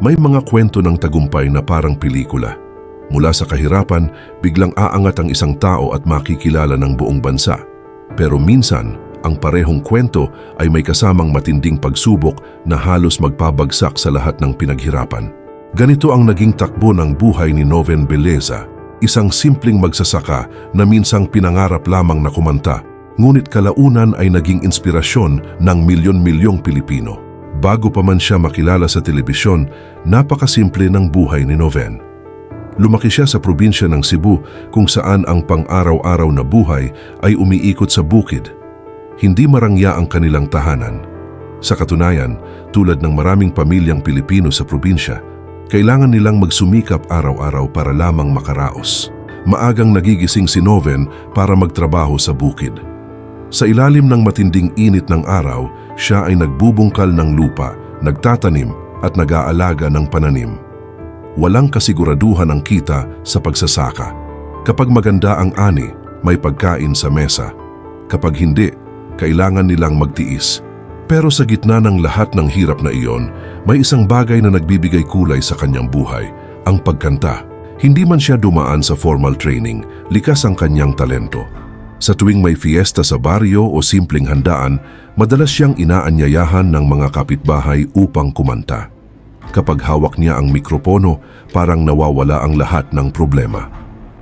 May mga kwento ng tagumpay na parang pelikula. Mula sa kahirapan, biglang aangat ang isang tao at makikilala ng buong bansa. Pero minsan, ang parehong kwento ay may kasamang matinding pagsubok na halos magpabagsak sa lahat ng pinaghirapan. Ganito ang naging takbo ng buhay ni Noven Beleza, isang simpleng magsasaka na minsang pinangarap lamang na kumanta, ngunit kalaunan ay naging inspirasyon ng milyon-milyong Pilipino. Bago pa man siya makilala sa telebisyon, napakasimple ng buhay ni Noven. Lumaki siya sa probinsya ng Cebu kung saan ang pang-araw-araw na buhay ay umiikot sa bukid. Hindi marangya ang kanilang tahanan. Sa katunayan, tulad ng maraming pamilyang Pilipino sa probinsya, kailangan nilang magsumikap araw-araw para lamang makaraos. Maagang nagigising si Noven para magtrabaho sa bukid. Sa ilalim ng matinding init ng araw, siya ay nagbubungkal ng lupa, nagtatanim at nag-aalaga ng pananim. Walang kasiguraduhan ang kita sa pagsasaka. Kapag maganda ang ani, may pagkain sa mesa. Kapag hindi, kailangan nilang magtiis. Pero sa gitna ng lahat ng hirap na iyon, may isang bagay na nagbibigay kulay sa kanyang buhay, ang pagkanta. Hindi man siya dumaan sa formal training, likas ang kanyang talento. Sa tuwing may fiesta sa baryo o simpleng handaan, madalas siyang inaanyayahan ng mga kapitbahay upang kumanta. Kapag hawak niya ang mikropono, parang nawawala ang lahat ng problema.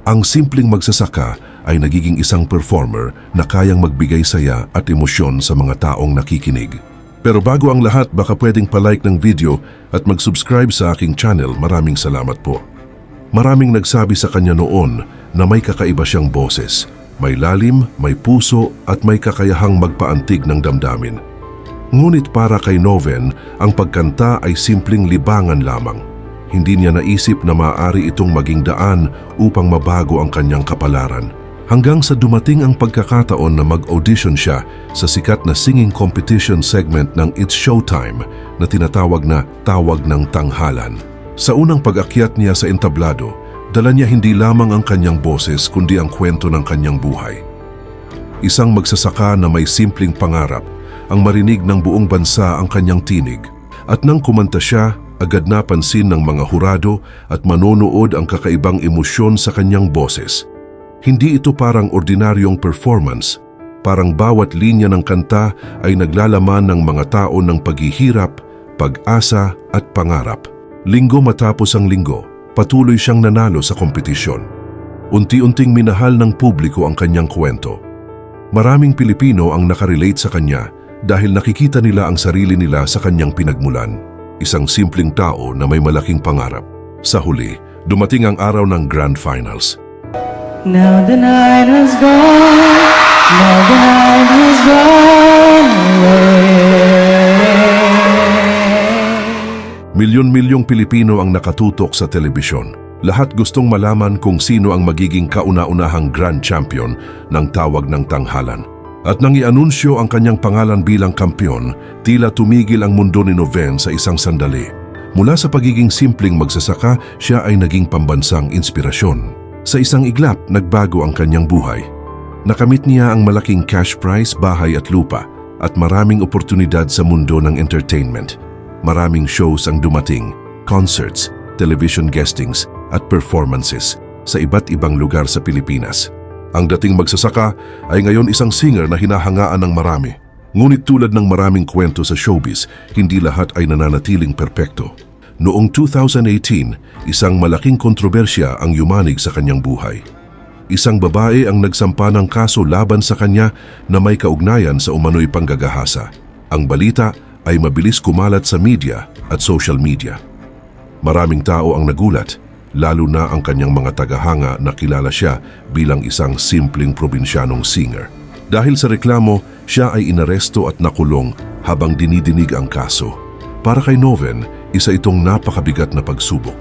Ang simpleng magsasaka ay nagiging isang performer na kayang magbigay saya at emosyon sa mga taong nakikinig. Pero bago ang lahat, baka pwedeng palike ng video at mag-subscribe sa aking channel. Maraming salamat po. Maraming nagsabi sa kanya noon na may kakaiba siyang boses. May lalim, may puso at may kakayahang magpaantig ng damdamin. Ngunit para kay Noven, ang pagkanta ay simpleng libangan lamang. Hindi niya naisip na maaari itong maging daan upang mabago ang kanyang kapalaran. Hanggang sa dumating ang pagkakataon na mag-audition siya sa sikat na singing competition segment ng It's Showtime na tinatawag na Tawag ng Tanghalan. Sa unang pag-akyat niya sa entablado, dala niya hindi lamang ang kanyang boses kundi ang kwento ng kanyang buhay. Isang magsasaka na may simpleng pangarap, ang marinig ng buong bansa ang kanyang tinig. At nang kumanta siya, agad napansin ng mga hurado at manonood ang kakaibang emosyon sa kanyang boses. Hindi ito parang ordinaryong performance, parang bawat linya ng kanta ay naglalaman ng mga tao ng paghihirap, pag-asa at pangarap. Linggo matapos ang linggo, patuloy siyang nanalo sa kompetisyon. Unti-unting minahal ng publiko ang kanyang kwento. Maraming Pilipino ang nakarelate sa kanya dahil nakikita nila ang sarili nila sa kanyang pinagmulan. Isang simpleng tao na may malaking pangarap. Sa huli, dumating ang araw ng Grand Finals. Now the night has gone, now the night has gone away. Milyon-milyong Pilipino ang nakatutok sa telebisyon. Lahat gustong malaman kung sino ang magiging kauna-unahang Grand Champion ng Tawag ng Tanghalan. At nang i-anunsyo ang kanyang pangalan bilang kampiyon, tila tumigil ang mundo ni Noven sa isang sandali. Mula sa pagiging simpleng magsasaka, siya ay naging pambansang inspirasyon. Sa isang iglap, nagbago ang kanyang buhay. Nakamit niya ang malaking cash prize, bahay at lupa, at maraming oportunidad sa mundo ng entertainment. Maraming shows ang dumating, concerts, television guestings at performances sa iba't ibang lugar sa Pilipinas. Ang dating magsasaka ay ngayon isang singer na hinahangaan ng marami. Ngunit tulad ng maraming kwento sa showbiz, hindi lahat ay nananatiling perpekto. Noong 2018, isang malaking kontrobersya ang yumanig sa kanyang buhay. Isang babae ang nagsampa ng kaso laban sa kanya na may kaugnayan sa umano'y panggagahasa. Ang balita ay mabilis kumalat sa media at social media. Maraming tao ang nagulat, lalo na ang kanyang mga tagahanga na kilala siya bilang isang simpleng probinsyanong singer. Dahil sa reklamo, siya ay inaresto at nakulong habang dinidinig ang kaso. Para kay Noven, isa itong napakabigat na pagsubok.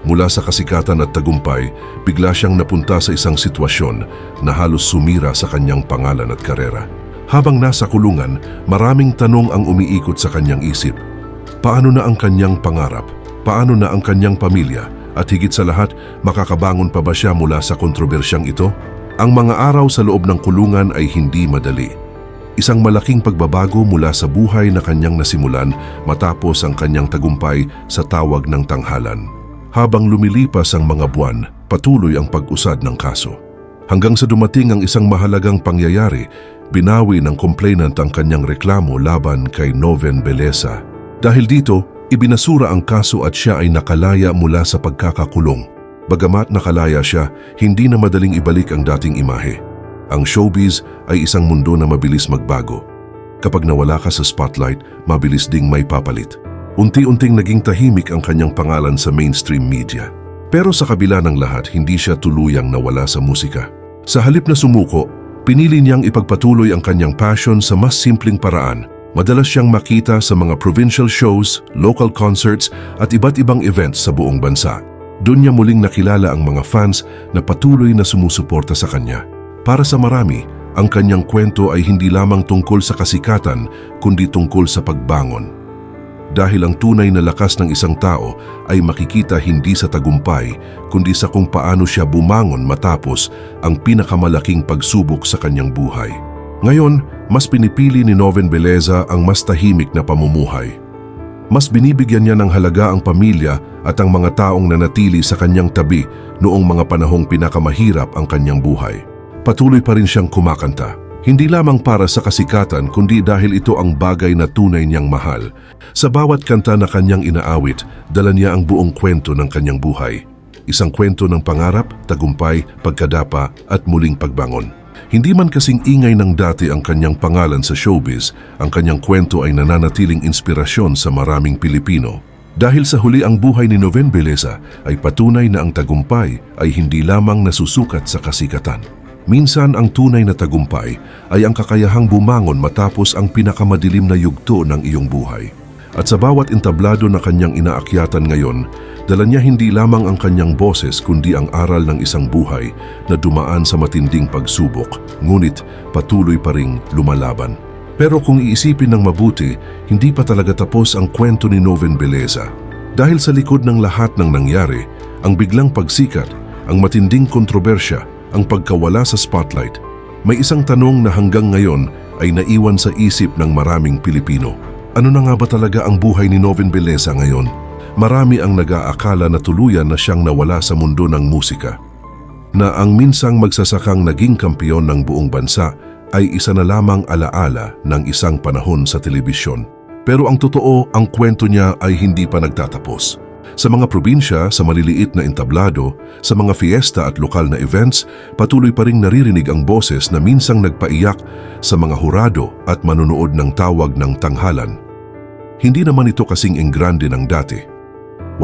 Mula sa kasikatan at tagumpay, bigla siyang napunta sa isang sitwasyon na halos sumira sa kanyang pangalan at karera. Habang nasa kulungan, maraming tanong ang umiikot sa kanyang isip. Paano na ang kanyang pangarap? Paano na ang kanyang pamilya? At higit sa lahat, makakabangon pa ba siya mula sa kontrobersyang ito? Ang mga araw sa loob ng kulungan ay hindi madali. Isang malaking pagbabago mula sa buhay na kanyang nasimulan matapos ang kanyang tagumpay sa tawag ng tanghalan. Habang lumilipas ang mga buwan, patuloy ang pag-usad ng kaso. Hanggang sa dumating ang isang mahalagang pangyayari, binawi ng complainant ang kanyang reklamo laban kay Noven Beleza. Dahil dito, ibinasura ang kaso at siya ay nakalaya mula sa pagkakakulong. Bagamat nakalaya siya, hindi na madaling ibalik ang dating imahe. Ang showbiz ay isang mundo na mabilis magbago. Kapag nawala ka sa spotlight, mabilis ding may papalit. Unti-unting naging tahimik ang kanyang pangalan sa mainstream media. Pero sa kabila ng lahat, hindi siya tuluyang nawala sa musika. Sa halip na sumuko, pinili niyang ipagpatuloy ang kanyang passion sa mas simpleng paraan. Madalas siyang makita sa mga provincial shows, local concerts at iba't ibang events sa buong bansa. Doon niya muling nakilala ang mga fans na patuloy na sumusuporta sa kanya. Para sa marami, ang kanyang kwento ay hindi lamang tungkol sa kasikatan, kundi tungkol sa pagbangon. Dahil ang tunay na lakas ng isang tao ay makikita hindi sa tagumpay, kundi sa kung paano siya bumangon matapos ang pinakamalaking pagsubok sa kanyang buhay. Ngayon, mas pinipili ni Noven Beleza ang mas tahimik na pamumuhay. Mas binibigyan niya ng halaga ang pamilya at ang mga taong nanatili sa kanyang tabi noong mga panahong pinakamahirap ang kanyang buhay. Patuloy pa rin siyang kumakanta. Hindi lamang para sa kasikatan kundi dahil ito ang bagay na tunay niyang mahal. Sa bawat kanta na kanyang inaawit, dala niya ang buong kwento ng kanyang buhay. Isang kwento ng pangarap, tagumpay, pagkadapa at muling pagbangon. Hindi man kasing ingay ng dati ang kanyang pangalan sa showbiz, ang kanyang kwento ay nananatiling inspirasyon sa maraming Pilipino. Dahil sa huli ang buhay ni Noven Beleza ay patunay na ang tagumpay ay hindi lamang nasusukat sa kasikatan. Minsan ang tunay na tagumpay ay ang kakayahang bumangon matapos ang pinakamadilim na yugto ng iyong buhay. At sa bawat entablado na kanyang inaakyatan ngayon, dala niya hindi lamang ang kanyang boses kundi ang aral ng isang buhay na dumaan sa matinding pagsubok, ngunit patuloy pa ring lumalaban. Pero kung iisipin ng mabuti, hindi pa talaga tapos ang kwento ni Noven Beleza. Dahil sa likod ng lahat ng nangyari, ang biglang pagsikat, ang matinding kontrobersya, ang pagkawala sa spotlight, may isang tanong na hanggang ngayon ay naiwan sa isip ng maraming Pilipino. Ano na nga ba talaga ang buhay ni Noven Beleza ngayon? Marami ang nag-aakala na tuluyan na siyang nawala sa mundo ng musika. Na ang minsang magsasakang naging kampiyon ng buong bansa ay isa na lamang alaala ng isang panahon sa telebisyon. Pero ang totoo, ang kwento niya ay hindi pa nagtatapos. Sa mga probinsya, sa maliliit na entablado, sa mga fiesta at lokal na events, patuloy pa ring naririnig ang boses na minsang nagpaiyak sa mga hurado at manunood ng tawag ng tanghalan. Hindi naman ito kasing enggrande ng dati.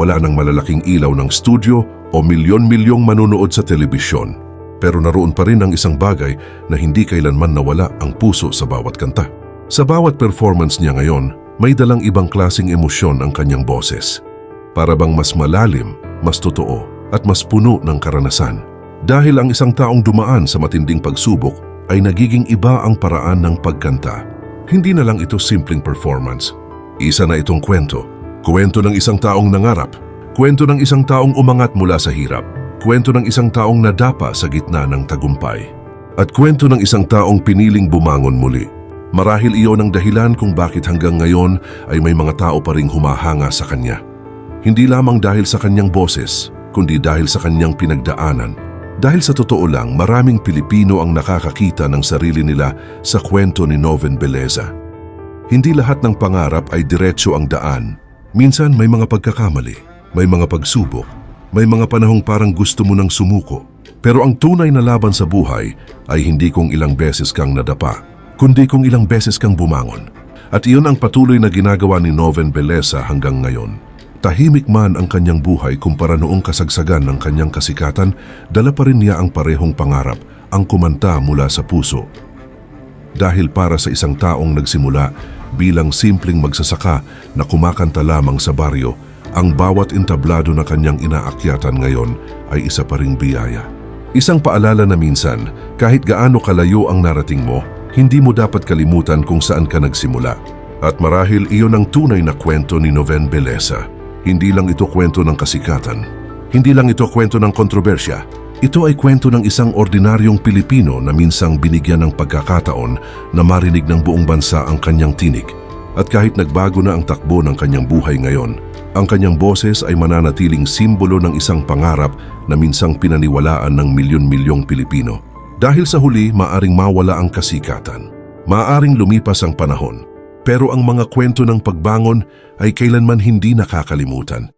Wala nang malalaking ilaw ng studio o milyon-milyong manunood sa telebisyon. Pero naroon pa rin ang isang bagay na hindi kailanman nawala ang puso sa bawat kanta. Sa bawat performance niya ngayon, may dalang ibang klaseng emosyon ang kanyang boses. Para bang mas malalim, mas totoo, at mas puno ng karanasan. Dahil ang isang taong dumaan sa matinding pagsubok ay nagiging iba ang paraan ng pagkanta. Hindi na lang ito simpleng performance. Isa na itong kwento. Kwento ng isang taong nangarap. Kwento ng isang taong umangat mula sa hirap. Kwento ng isang taong nadapa sa gitna ng tagumpay. At kwento ng isang taong piniling bumangon muli. Marahil iyon ang dahilan kung bakit hanggang ngayon ay may mga tao pa ring humahanga sa kanya. Hindi lamang dahil sa kanyang boses, kundi dahil sa kanyang pinagdaanan. Dahil sa totoo lang, maraming Pilipino ang nakakakita ng sarili nila sa kwento ni Noven Beleza. Hindi lahat ng pangarap ay diretso ang daan. Minsan may mga pagkakamali, may mga pagsubok, may mga panahong parang gusto mo nang sumuko. Pero ang tunay na laban sa buhay ay hindi kung ilang beses kang nadapa, kundi kung ilang beses kang bumangon. At iyon ang patuloy na ginagawa ni Noven Beleza hanggang ngayon. Tahimik man ang kanyang buhay kumpara noong kasagsagan ng kanyang kasikatan, dala pa rin niya ang parehong pangarap, ang kumanta mula sa puso. Dahil para sa isang taong nagsimula bilang simpleng magsasaka na kumakanta lamang sa baryo, ang bawat entablado na kanyang inaakyatan ngayon ay isa pa ring biyaya. Isang paalala na minsan, kahit gaano kalayo ang narating mo, hindi mo dapat kalimutan kung saan ka nagsimula. At marahil iyon ang tunay na kwento ni Noven Beleza. Hindi lang ito kwento ng kasikatan. Hindi lang ito kwento ng kontrobersya. Ito ay kwento ng isang ordinaryong Pilipino na minsang binigyan ng pagkakataon na marinig ng buong bansa ang kanyang tinig. At kahit nagbago na ang takbo ng kanyang buhay ngayon, ang kanyang boses ay mananatiling simbolo ng isang pangarap na minsang pinaniwalaan ng milyon-milyong Pilipino. Dahil sa huli, maaring mawala ang kasikatan. Maaring lumipas ang panahon. Pero ang mga kwento ng pagbangon ay kailanman hindi nakakalimutan.